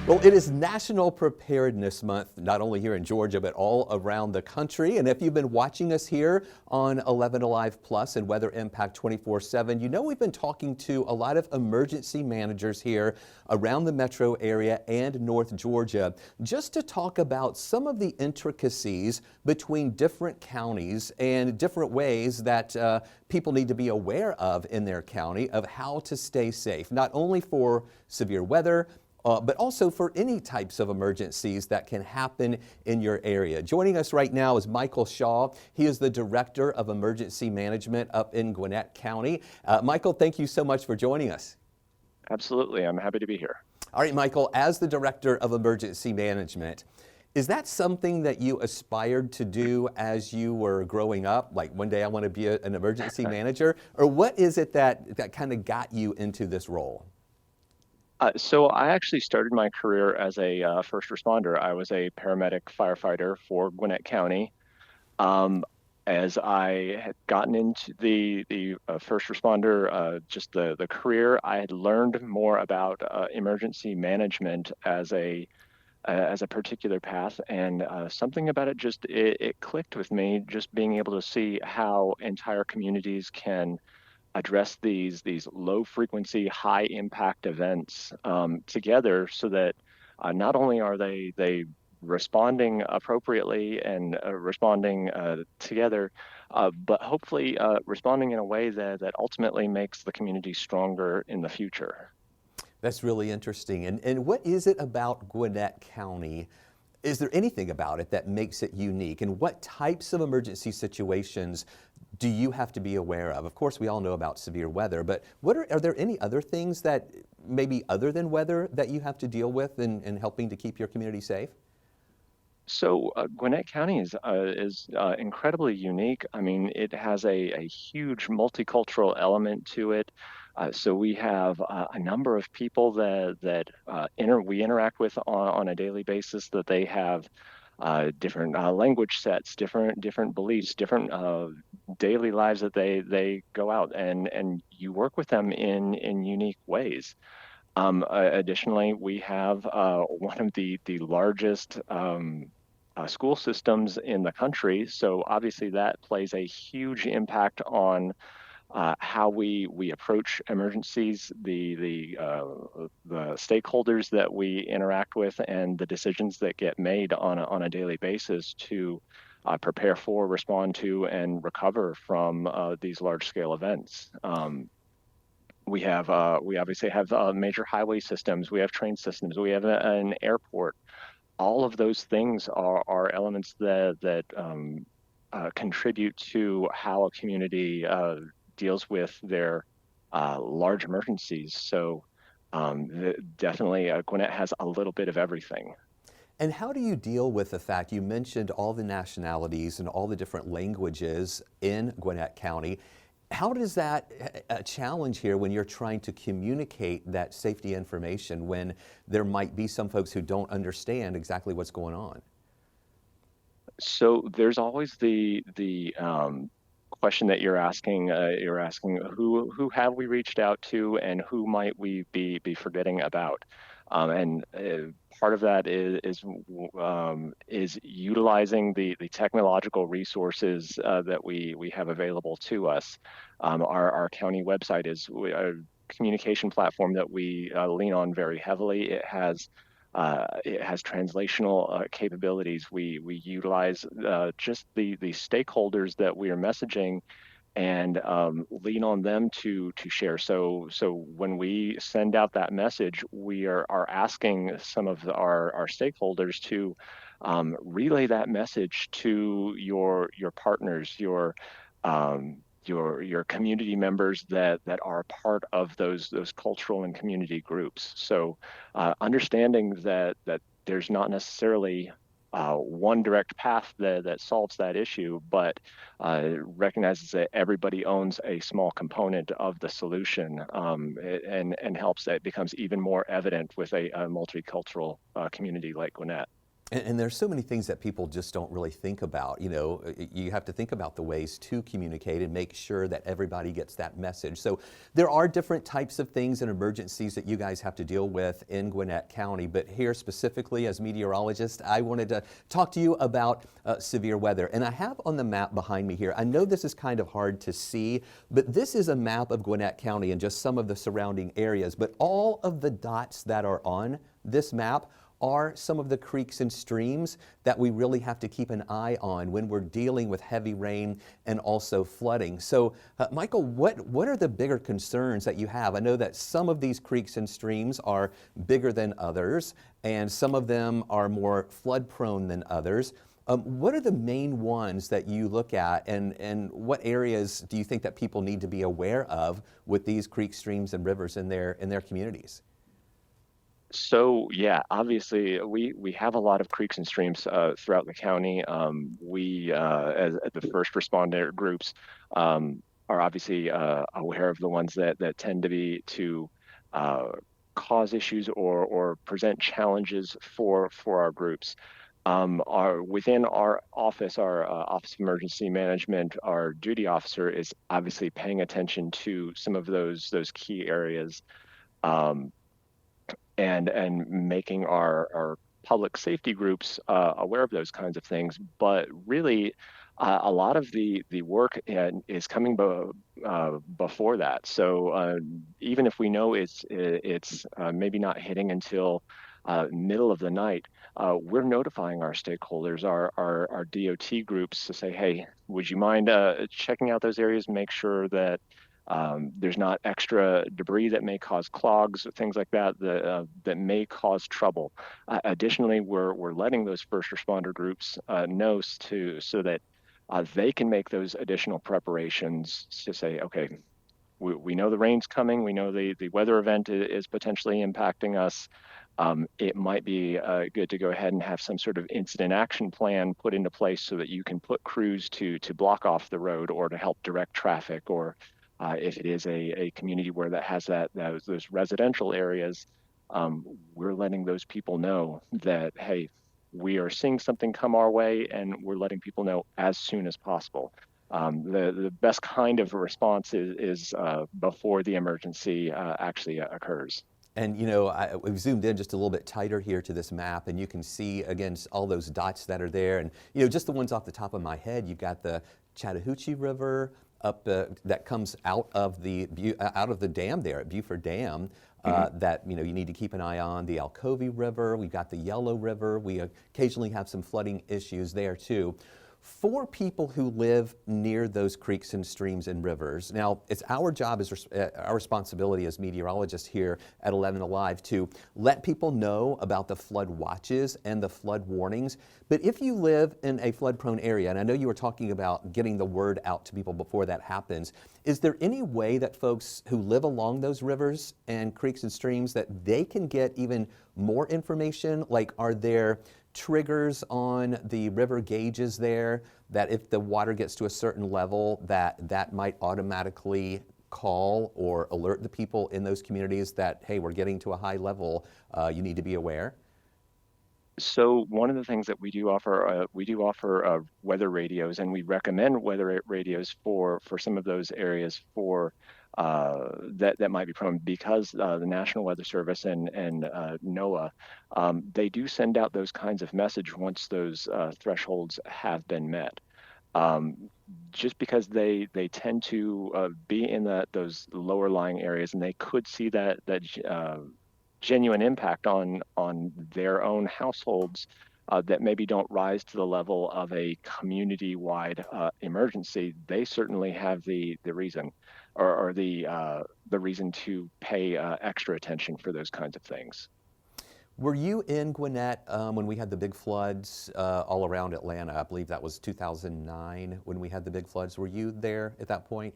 Well, it is National Preparedness Month, not only here in Georgia, but all around the country. And if you've been watching us here on 11 Alive Plus and Weather Impact 24/7, you know we've been talking to a lot of emergency managers here around the metro area and North Georgia, just to talk about some of the intricacies between different counties and different ways that people need to be aware of in their county of how to stay safe, not only for severe weather, but also for any types of emergencies that can happen in your area. Joining us right now is Michael Shaw. He is the Director of Emergency Management up in Gwinnett County. Michael, thank you so much for joining us. Absolutely. I'm happy to be here. All right, Michael, as the Director of Emergency Management, is that something that you aspired to do as you were growing up? Like one day I want to be an emergency manager? Or what is it that kind of got you into this role? So I actually started my career as a first responder. I was a paramedic firefighter for Gwinnett County. Um, as I had gotten into the first responder, just the career, I had learned more about emergency management as a particular path, and something about it it clicked with me. Just being able to see how entire communities can address these low frequency, high impact events together, so that not only are they responding appropriately and responding together, but hopefully responding in a way that ultimately makes the community stronger in the future. That's really interesting. And what is it about Gwinnett County? Is there anything about it that makes it unique? And what types of emergency situations do you have to be aware of? Of course, we all know about severe weather, but are there any other things that maybe other than weather that you have to deal with in helping to keep your community safe? So Gwinnett County is incredibly unique. I mean, it has a huge multicultural element to it. So we have a number of people that we interact with on a daily basis. That they have different language sets, different beliefs, different daily lives that they go out and you work with them in unique ways. Additionally, we have one of the largest school systems in the country, so obviously that plays a huge impact on how we approach emergencies, the stakeholders that we interact with, and the decisions that get made on a daily basis to prepare for, respond to, and recover from these large scale events. We obviously have major highway systems. We have train systems. We have an airport. All of those things are elements that contribute to how a community deals with their large emergencies. So definitely, Gwinnett has a little bit of everything. And how do you deal with the fact you mentioned all the nationalities and all the different languages in Gwinnett County? How does that a challenge here when you're trying to communicate that safety information when there might be some folks who don't understand exactly what's going on? So there's always the question that you're asking. You're asking who have we reached out to, and who might we be forgetting about? And part of that is utilizing the technological resources that we have available to us. Our county website is a communication platform that we lean on very heavily. It has translational capabilities. We utilize just the stakeholders that we are messaging, and lean on them to share. So when we send out that message, we are asking some of our stakeholders to relay that message to your partners, your community members that are part of those cultural and community groups. So understanding that there's not necessarily one direct path that solves that issue, but recognizes that everybody owns a small component of the solution, and helps that becomes even more evident with a multicultural community like Gwinnett. And there's so many things that people just don't really think about. You know, you have to think about the ways to communicate and make sure that everybody gets that message. So there are different types of things and emergencies that you guys have to deal with in Gwinnett County. But here specifically as meteorologist, I wanted to talk to you about severe weather. And I have on the map behind me here, I know this is kind of hard to see, but this is a map of Gwinnett County and just some of the surrounding areas. But all of the dots that are on this map are some of the creeks and streams that we really have to keep an eye on when we're dealing with heavy rain and also flooding. So, Michael, what are the bigger concerns that you have? I know that some of these creeks and streams are bigger than others, and some of them are more flood prone than others. What are the main ones that you look at, and what areas do you think that people need to be aware of with these creeks, streams, and rivers in their communities? So yeah, obviously we have a lot of creeks and streams throughout the county. We as the first responder groups are obviously aware of the ones that tend to be to cause issues or present challenges for our groups. Our within our Office of Emergency Management, our duty officer is obviously paying attention to some of those key areas. Um, and making our public safety groups aware of those kinds of things. But really, a lot of the work is coming before that. So even if we know it's maybe not hitting until middle of the night, we're notifying our stakeholders, our DOT groups, to say, hey, would you mind checking out those areas, make sure that there's not extra debris that may cause clogs, things like that, that may cause trouble. Additionally, we're letting those first responder groups know so that they can make those additional preparations to say, okay, we know the rain's coming, we know the weather event is potentially impacting us. It might be good to go ahead and have some sort of incident action plan put into place so that you can put crews to block off the road or to help direct traffic, or if it is a community where that has those residential areas, we're letting those people know that, hey, we are seeing something come our way, and we're letting people know as soon as possible. The best kind of a response is before the emergency actually occurs. And you know, we've zoomed in just a little bit tighter here to this map, and you can see again all those dots that are there. And you know, just the ones off the top of my head, you've got the Chattahoochee River up that comes out of the dam there at Buford Dam. That you know you need to keep an eye on. The Alcovy River, we've got the Yellow River. We occasionally have some flooding issues there too. For people who live near those creeks and streams and rivers, now it's our job, our responsibility as meteorologists here at 11 Alive to let people know about the flood watches and the flood warnings. But if you live in a flood-prone area, and I know you were talking about getting the word out to people before that happens, is there any way that folks who live along those rivers and creeks and streams that they can get even more information? Like, are there triggers on the river gauges there that if the water gets to a certain level that might automatically call or alert the people in those communities that, hey, we're getting to a high level, you need to be aware? So one of the things that we do offer weather radios, and we recommend weather radios for some of those areas for that might be prone, because the National Weather Service and NOAA, they do send out those kinds of message once those thresholds have been met. Um, just because they tend to be in those lower lying areas, and they could see that genuine impact on their own households that maybe don't rise to the level of a community-wide emergency. They certainly have the reason, or the reason to pay extra attention for those kinds of things. Were you in Gwinnett when we had the big floods all around Atlanta? I believe that was 2009 when we had the big floods. Were you there at that point?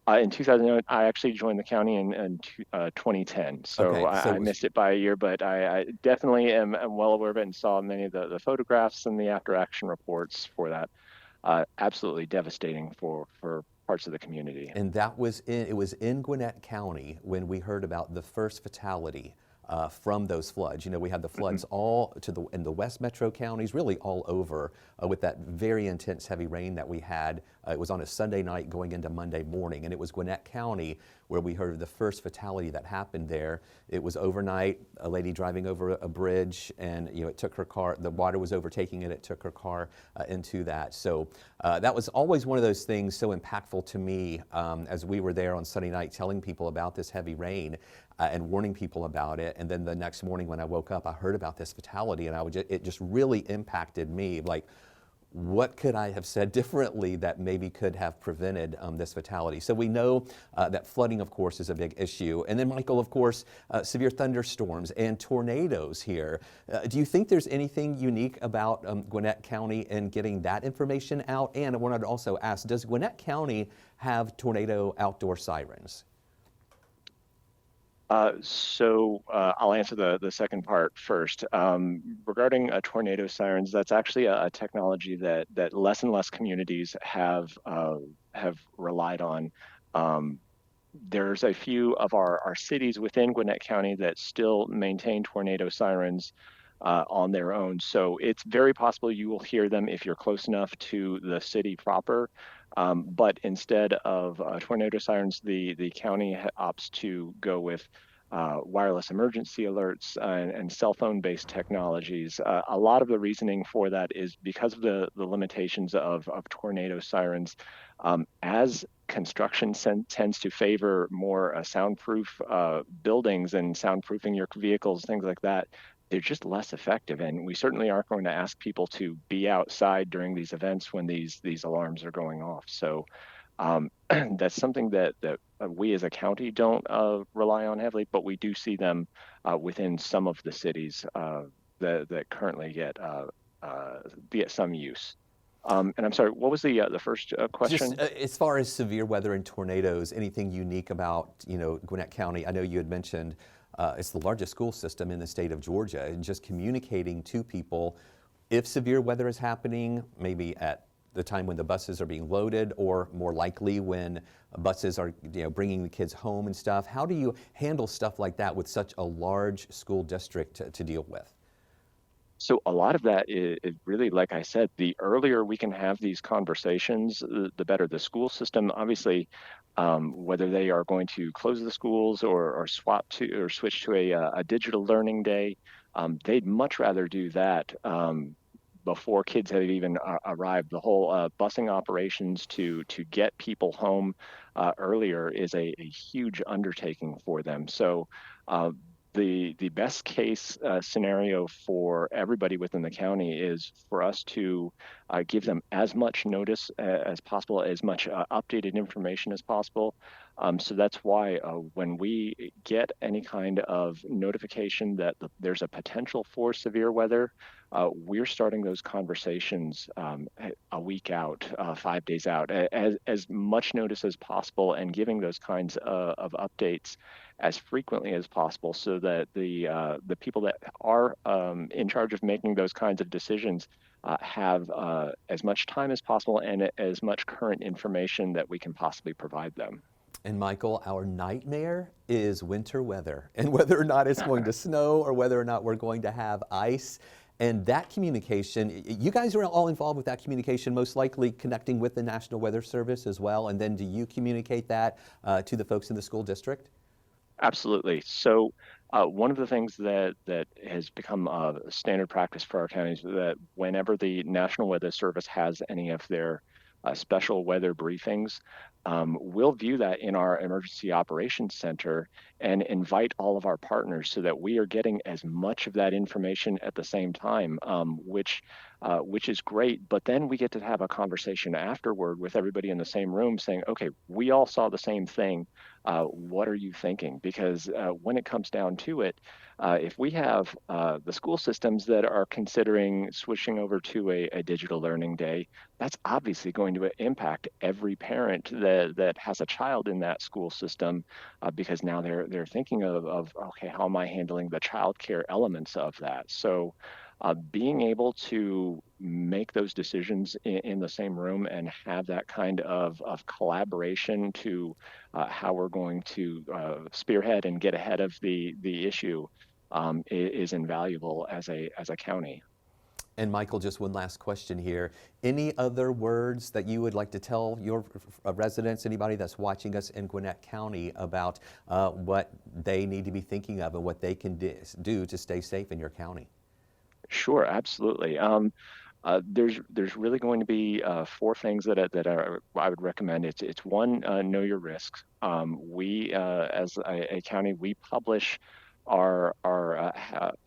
In 2009, I actually joined the county in 2010, so Okay, so I missed it by a year, but I definitely am well aware of it and saw many of the photographs and the after-action reports for that. Absolutely devastating for parts of the community. and that was it was in Gwinnett County when we heard about the first fatality from those floods. You know, we had the Mhm. floods all in the west metro counties, really all over, with that very intense heavy rain that we had. It was on a Sunday night going into Monday morning, and it was Gwinnett County where we heard of the first fatality that happened there. It was overnight, a lady driving over a bridge, and it took her car, the water was overtaking it, it took her car into that. So that was always one of those things so impactful to me as we were there on Sunday night telling people about this heavy rain and warning people about it. And then the next morning when I woke up, I heard about this fatality, and it just really impacted me. Like, what could I have said differently that maybe could have prevented this fatality? So we know that flooding, of course, is a big issue. And then, Michael, of course, severe thunderstorms and tornadoes here. Do you think there's anything unique about Gwinnett County in getting that information out? And I wanted to also ask, does Gwinnett County have tornado outdoor sirens? I'll answer the second part first. Regarding tornado sirens, that's actually a technology that less and less communities have relied on. Um, there's a few of our cities within Gwinnett County that still maintain tornado sirens on their own. So it's very possible you will hear them if you're close enough to the city proper. But instead of tornado sirens, the county opts to go with wireless emergency alerts and cell phone-based technologies. A lot of the reasoning for that is because of the limitations of tornado sirens. As construction tends to favor more soundproof buildings and soundproofing your vehicles, things like that, they're just less effective. And we certainly aren't going to ask people to be outside during these events when these alarms are going off. So that's something that we as a county don't rely on heavily, but we do see them within some of the cities that currently get some use. And I'm sorry, what was the first Just question? as far as severe weather and tornadoes, anything unique about Gwinnett County? I know you had mentioned it's the largest school system in the state of Georgia, and just communicating to people if severe weather is happening, maybe at the time when the buses are being loaded, or more likely when buses are bringing the kids home and stuff. How do you handle stuff like that with such a large school district to deal with? So a lot of that is really, like I said, the earlier we can have these conversations, the better. The school system, obviously, whether they are going to close the schools or swap to or switch to a digital learning day, they'd much rather do that before kids have even arrived. The whole busing operations to get people home earlier is a huge undertaking for them. So uh, the best case scenario for everybody within the county is for us to give them as much notice as possible, as much updated information as possible. So that's why when we get any kind of notification that there's a potential for severe weather, we're starting those conversations a week out, 5 days out, as much notice as possible, and giving those kinds of updates as frequently as possible, so that the people that are in charge of making those kinds of decisions have as much time as possible and as much current information that we can possibly provide them. And Michael, our nightmare is winter weather and whether or not it's going to snow or whether or not we're going to have ice. And that communication, you guys are all involved with that communication, most likely connecting with the National Weather Service as well. And then do you communicate that to the folks in the school district? Absolutely. So one of the things that has become standard practice for our counties is that whenever the National Weather Service has any of their special weather briefings, we'll view that in our Emergency Operations Center and invite all of our partners so that we are getting as much of that information at the same time, which is great. But then we get to have a conversation afterward with everybody in the same room saying, okay, we all saw the same thing. What are you thinking? Because when it comes down to it, if we have the school systems that are considering switching over to a digital learning day, that's obviously going to impact every parent that has a child in that school system, because now they're thinking of okay, how am I handling the childcare elements of that? So being able to make those decisions in the same room and have that kind of collaboration to how we're going to spearhead and get ahead of the issue is invaluable as a county. And Michael, just one last question here. Any other words that you would like to tell your residents, anybody that's watching us in Gwinnett County, about what they need to be thinking of and what they can do to stay safe in your county? Sure, absolutely. There's really going to be four things I would recommend. It's one, know your risks. We as a county, we publish our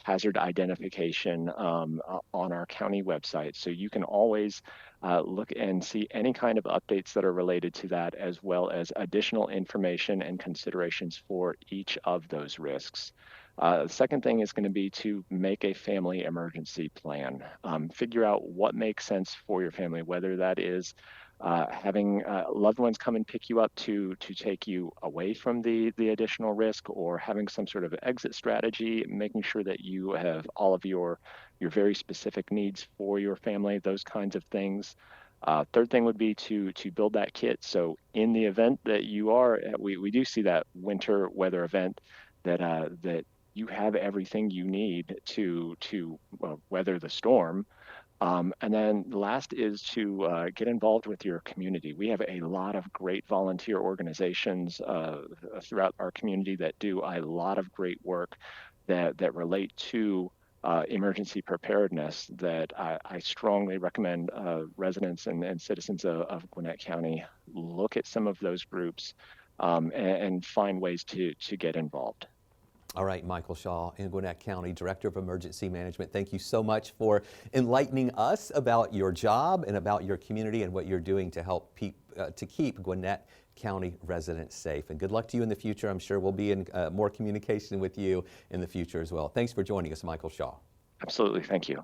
hazard identification on our county website, so you can always look and see any kind of updates that are related to that, as well as additional information and considerations for each of those risks. The second thing is going to be to make a family emergency plan. Figure out what makes sense for your family, whether that is having loved ones come and pick you up to take you away from the additional risk, or having some sort of exit strategy, making sure that you have all of your very specific needs for your family, those kinds of things. Third thing would be to build that kit. So in the event that you are, we do see that winter weather event, that you have everything you need to weather the storm. And then the last is to get involved with your community. We have a lot of great volunteer organizations throughout our community that do a lot of great work that relate to emergency preparedness, that I strongly recommend residents and citizens of Gwinnett County look at some of those groups and find ways to get involved. All right, Michael Shaw in Gwinnett County, Director of Emergency Management. Thank you so much for enlightening us about your job and about your community and what you're doing to help to keep Gwinnett County residents safe. And good luck to you in the future. I'm sure we'll be in more communication with you in the future as well. Thanks for joining us, Michael Shaw. Absolutely. Thank you.